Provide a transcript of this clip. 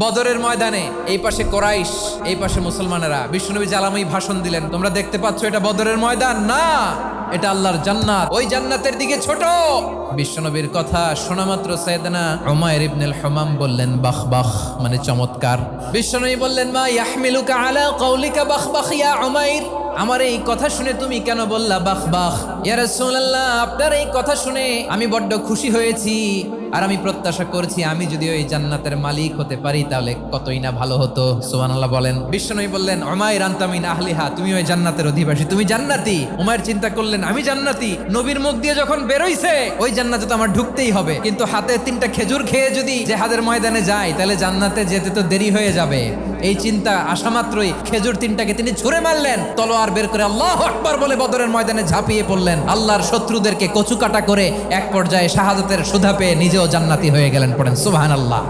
বদরের ময়দানে এই পাশে কোরাইশ, এই পাশে মুসলমানেরা। বিশ্বনবী জালাময়ী ভাষণ দিলেন, তোমরা দেখতে পাচ্ছ এটা বদরের ময়দান না, এটা আল্লাহর জান্নাত, ওই জান্নাতের দিকে ছোট। বিশ্বনবীর কথা শোনা মাত্র সাইয়েদনা উমাইর ইবনুল হুমাম বললেন বাখ বাখ, মানে চমৎকার। বিশ্বনবী বললেন মা ইয়াহমিলুকা আলা কওলিকা বাখ বাখ ইয়া উমাইর, আমার এই কথা শুনে তুমি কেন বললা বাখ বাখ? ইয়া রাসূলুল্লাহ, আপনার এই কথা শুনে আমি বড্ড খুশি হয়েছি, আর আমি প্রত্যাশা করছি আমি যদি ওই জান্নাতের মালিক হতে পারি তাহলে কতই না ভালো হতো। সুবহানাল্লাহ বলেন। বিশ্বনবী বললেন উমাইর আনতা মিন আহলিহা, তুমি ওই জান্নাতের অধিবাসী, তুমি জান্নাতি। উমাইর চিন্তা করলেন আমি জান্নাতি, নবীর মুখ দিয়ে যখন বেরোইছে ওই জান্নাতে তো আমার ঢুকতেই হবে, কিন্তু হাতে 3টা খেজুর খেয়ে যদি জিহাদের ময়দানে যাই তাহলে জান্নাতে যেতে তো দেরি হয়ে যাবে। এই চিন্তা আসা মাত্রই খেজুর 3টাকে তিনি ছুঁড়ে মারলেন, তলোয়ার বের করে আল্লাহু আকবার বলে বদরের ময়দানে ঝাঁপিয়ে পড়লেন। আল্লাহর শত্রুদেরকে কচুকাটা করে এক পর্যায়ে শাহাদাতের সুধা পেয়ে নিজেও জান্নাতি হয়ে গেলেন। পড়েন সুবহানাল্লাহ।